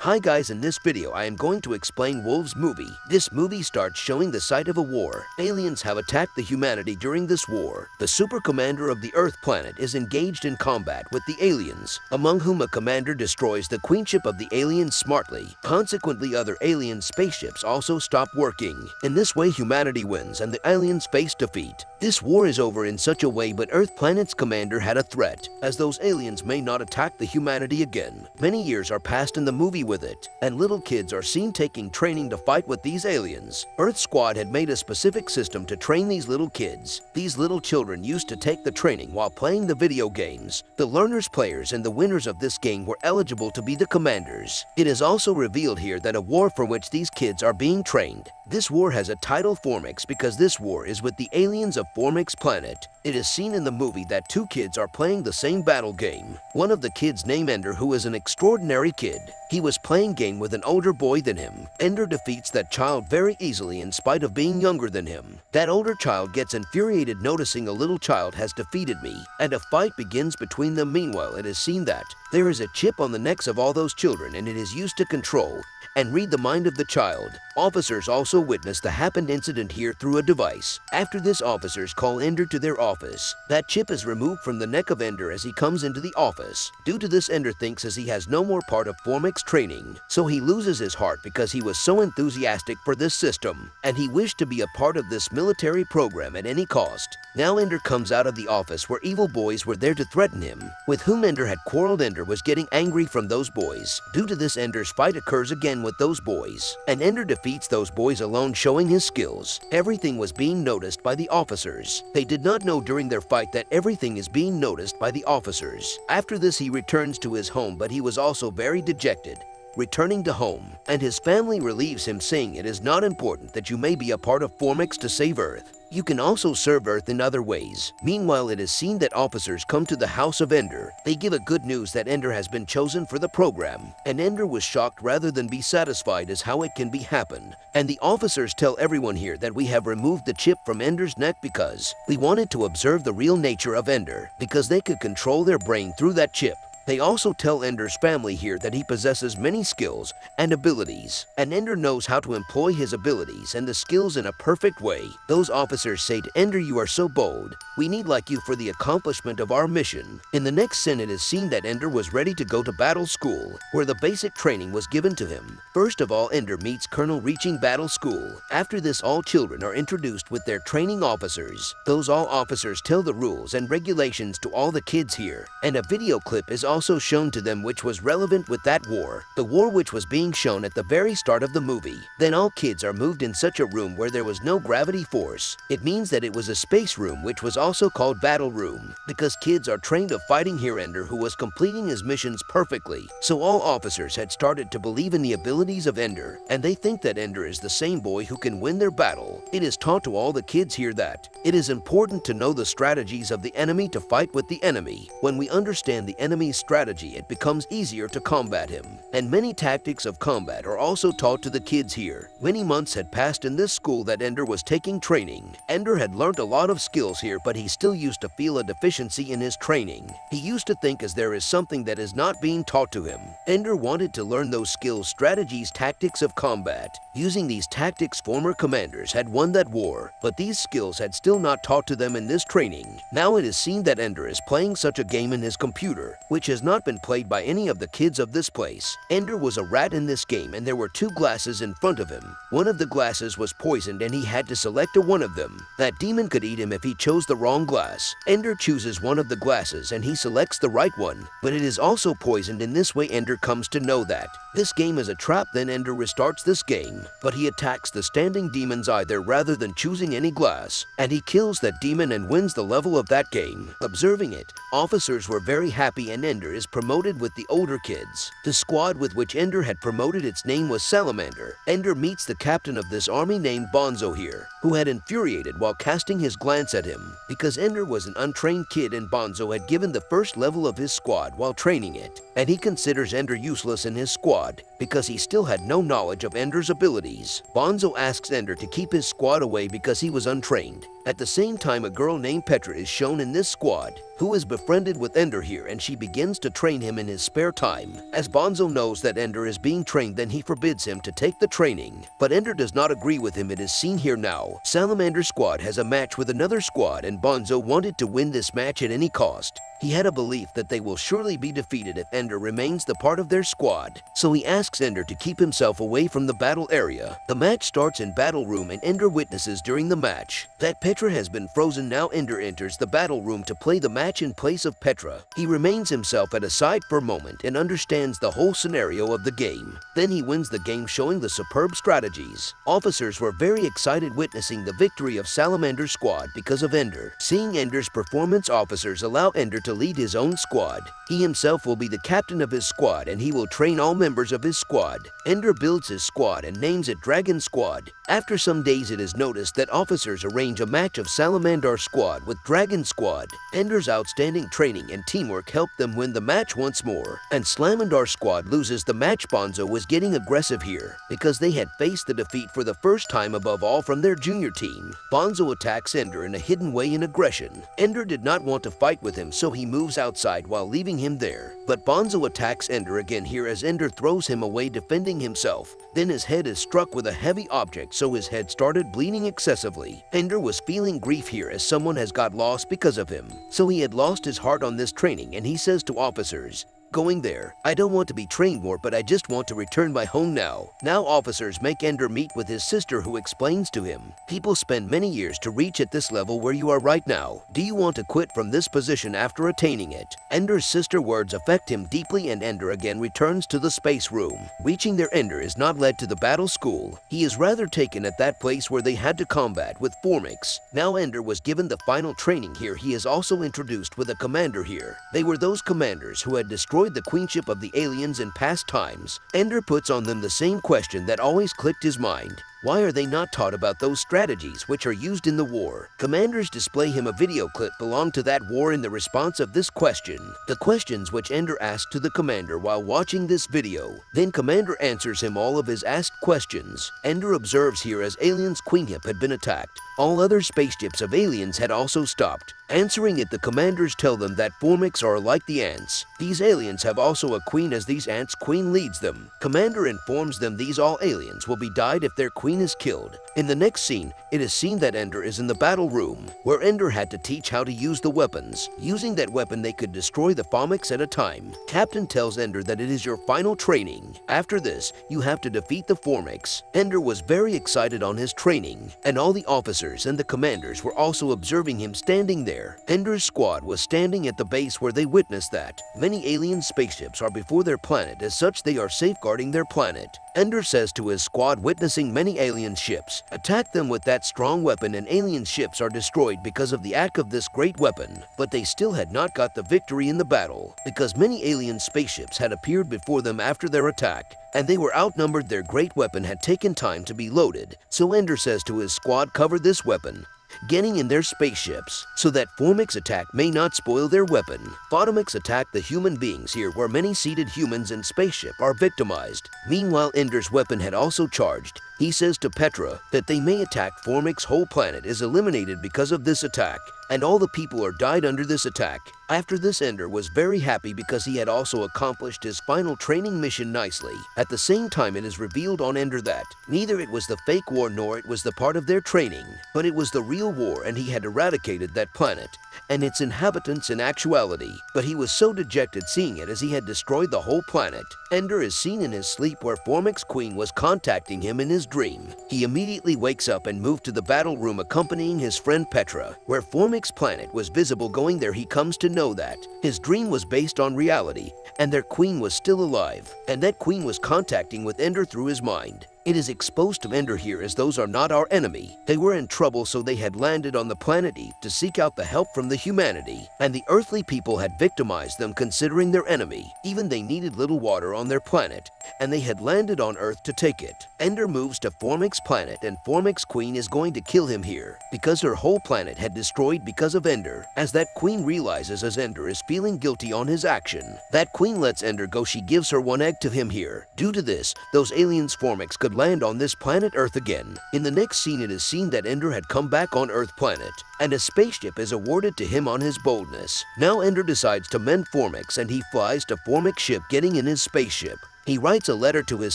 Hi guys, in this video I am going to explain Wolves movie. This movie starts showing the site of a war. Aliens have attacked the humanity during this war. The super commander of the Earth planet is engaged in combat with the aliens, among whom a commander destroys the queenship of the aliens smartly. Consequently, other alien spaceships also stop working. In this way, humanity wins and the aliens face defeat. This war is over in such a way, but Earth planet's commander had a threat, as those aliens may not attack the humanity again. Many years are passed in the movie with it, and little kids are seen taking training to fight with these aliens. Earth Squad had made a specific system to train these little kids. These little children used to take the training while playing the video games. The learners, players, and the winners of this game were eligible to be the commanders. It is also revealed here that a war for which these kids are being trained. This war has a title Formics because this war is with the aliens of Formics planet. It is seen in the movie that two kids are playing the same battle game. One of the kids named Ender, who is an extraordinary kid. He was playing game with an older boy than him. Ender defeats that child very easily in spite of being younger than him. That older child gets infuriated noticing a little child has defeated me, and a fight begins between them. Meanwhile, it is seen that there is a chip on the necks of all those children, and it is used to control and read the mind of the child. Officers also witness the happened incident here through a device. After this, officers call Ender to their office. That chip is removed from the neck of Ender as he comes into the office. Due to this, Ender thinks as he has no more part of Formics training, so he loses his heart because he was so enthusiastic for this system, and he wished to be a part of this military program at any cost. Now Ender comes out of the office where evil boys were there to threaten him, with whom Ender had quarreled. Ender was getting angry from those boys. Due to this, Ender's fight occurs again with those boys, and Ender defeats those boys alone, showing his skills. Everything was being noticed by the officers. They did not know during their fight that everything is being noticed by the officers. After this, he returns to his home, but he was also very dejected. Returning to home, and his family relieves him, saying it is not important that you may be a part of Formics to save Earth. You can also serve Earth in other ways. Meanwhile, it is seen that officers come to the house of Ender. They give a good news that Ender has been chosen for the program, and Ender was shocked rather than be satisfied as how it can be happened. And the officers tell everyone here that we have removed the chip from Ender's neck because we wanted to observe the real nature of Ender, because they could control their brain through that chip. They also tell Ender's family here that he possesses many skills and abilities, and Ender knows how to employ his abilities and the skills in a perfect way. Those officers say to Ender, "You are so bold. We need like you for the accomplishment of our mission." In the next scene, it is seen that Ender was ready to go to battle school, where the basic training was given to him. First of all, Ender meets Colonel reaching battle school. After this, all children are introduced with their training officers. Those all officers tell the rules and regulations to all the kids here, and a video clip is also shown to them which was relevant with that war, the war which was being shown at the very start of the movie. Then all kids are moved in such a room where there was no gravity force. It means that it was a space room, which was also called battle room, because kids are trained of fighting here. Ender, who was completing his missions perfectly, so all officers had started to believe in the abilities of Ender, and they think that Ender is the same boy who can win their battle. It is taught to all the kids here that it is important to know the strategies of the enemy to fight with the enemy. When we understand the enemy's strategy, it becomes easier to combat him. And many tactics of combat are also taught to the kids here. Many months had passed in this school that Ender was taking training. Ender had learned a lot of skills here, but he still used to feel a deficiency in his training. He used to think as there is something that is not being taught to him. Ender wanted to learn those skills, strategies, tactics of combat. Using these tactics, former commanders had won that war, but these skills had still not taught to them in this training. Now it is seen that Ender is playing such a game in his computer, which has not been played by any of the kids of this place. Ender was a rat in this game, and there were two glasses in front of him. One of the glasses was poisoned, and he had to select one of them. That demon could eat him if he chose the wrong glass. Ender chooses one of the glasses, and he selects the right one, but it is also poisoned. In this way, Ender comes to know that this game is a trap. Then Ender restarts this game, but he attacks the standing demon's eye there rather than choosing any glass, and he kills that demon and wins the level of that game. Observing it, officers were very happy, and Ender is promoted with the older kids. The squad with which Ender had promoted, its name was Salamander. Ender meets the captain of this army named Bonzo here, who had infuriated while casting his glance at him, because Ender was an untrained kid and Bonzo had given the first level of his squad while training it, and he considers Ender useless in his squad because he still had no knowledge of Ender's abilities. Bonzo asks Ender to keep his squad away because he was untrained. At the same time, a girl named Petra is shown in this squad, who is befriended with Ender here, and she begins to train him in his spare time. As Bonzo knows that Ender is being trained, then he forbids him to take the training. But Ender does not agree with him. It is seen here now. Salamander's squad has a match with another squad, and Bonzo wanted to win this match at any cost. He had a belief that they will surely be defeated if Ender remains the part of their squad, so he asks Ender to keep himself away from the battle area. The match starts in battle room, and Ender witnesses during the match that Petra has been frozen. Now Ender enters the battle room to play the match in place of Petra. He remains himself at a side for a moment and understands the whole scenario of the game. Then he wins the game, showing the superb strategies. Officers were very excited witnessing the victory of Salamander's squad because of Ender. Seeing Ender's performance, officers allow Ender to lead his own squad. He himself will be the captain of his squad, and he will train all members of his squad. Ender builds his squad and names it Dragon Squad. After some days, it is noticed that officers arrange a match of Salamander's squad with Dragon Squad. Ender's outstanding training and teamwork helped them win the match once more, and Salamander's squad loses the match. Bonzo was getting aggressive here because they had faced the defeat for the first time, above all from their junior team. Bonzo attacks Ender in a hidden way in aggression. Ender did not want to fight with him, so he moves outside while leaving him there. But Bonzo attacks Ender again here as Ender throws him away, defending himself. Then his head is struck with a heavy object, so his head started bleeding excessively. Ender was feeling grief here as someone has got lost because of him. So he had lost his heart on this training, and he says to officers, "Going there, I don't want to be trained more, but I just want to return my home now." Now officers make Ender meet with his sister, who explains to him, "People spend many years to reach at this level where you are right now. Do you want to quit from this position after attaining it?" Ender's sister words affect him deeply, and Ender again returns to the space room. Reaching there, Ender is not led to the battle school. He is rather taken at that place where they had to combat with Formics. Now Ender was given the final training here. He is also introduced with a commander here. They were those commanders who had destroyed the queenship of the aliens in past times. Ender puts on them the same question that always clicked his mind. Why are they not taught about those strategies which are used in the war? Commanders display him a video clip belong to that war in the response of this question. The questions which Ender asked to the commander while watching this video. Then commander answers him all of his asked questions. Ender observes here as aliens' queenship had been attacked. All other spaceships of aliens had also stopped. Answering it, the commanders tell them that Formics are like the ants. These aliens have also a queen, as these ants' queen leads them. Commander informs them these all aliens will be died if their queen is killed. In the next scene, it is seen that Ender is in the battle room, where Ender had to teach how to use the weapons. Using that weapon, they could destroy the Formics at a time. Captain tells Ender that it is your final training. After this, you have to defeat the Formics. Ender was very excited on his training, and all the officers and the commanders were also observing him standing there. Ender's squad was standing at the base where they witnessed that many alien spaceships are before their planet. As such, they are safeguarding their planet. Ender says to his squad, witnessing many alien ships, attack them with that strong weapon, and alien ships are destroyed because of the act of this great weapon. But they still had not got the victory in the battle, because many alien spaceships had appeared before them after their attack, and they were outnumbered. Their great weapon had taken time to be loaded. So Ender says to his squad, cover this weapon, getting in their spaceships, so that Formics attack may not spoil their weapon. Formics attack the human beings here, where many seated humans and spaceship are victimized. Meanwhile, Ender's weapon had also charged. He says to Petra that they may attack Formics' whole planet is eliminated because of this attack, and all the people are died under this attack. After this, Ender was very happy because he had also accomplished his final training mission nicely. At the same time, it is revealed on Ender that neither it was the fake war nor it was the part of their training, but it was the real war, and he had eradicated that planet and its inhabitants in actuality. But he was so dejected seeing it, as he had destroyed the whole planet. Ender is seen in his sleep where Formics' queen was contacting him in his dream. He immediately wakes up and moves to the battle room accompanying his friend Petra, where Formics' planet was visible. Going there, he comes to know that his dream was based on reality and their queen was still alive, and that queen was contacting with Ender through his mind. It is exposed to Ender here as those are not our enemy. They were in trouble, so they had landed on the planet Eve to seek out the help from the humanity, and the earthly people had victimized them considering their enemy. Even they needed little water on their planet, and they had landed on Earth to take it. Ender moves to Formics' planet, and Formics' queen is going to kill him here because her whole planet had destroyed because of Ender. As that queen realizes as Ender is feeling guilty on his action, that queen lets Ender go. She gives her one egg to him here. Due to this, those aliens Formics could would land on this planet Earth again. In the next scene, it is seen that Ender had come back on Earth planet, and a spaceship is awarded to him on his boldness. Now Ender decides to mend Formics, and he flies to Formics' ship, getting in his spaceship. He writes a letter to his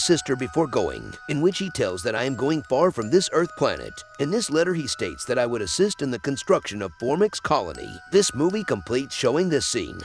sister before going, in which he tells that I am going far from this Earth planet. In this letter he states that I would assist in the construction of Formics' colony. This movie completes showing this scene.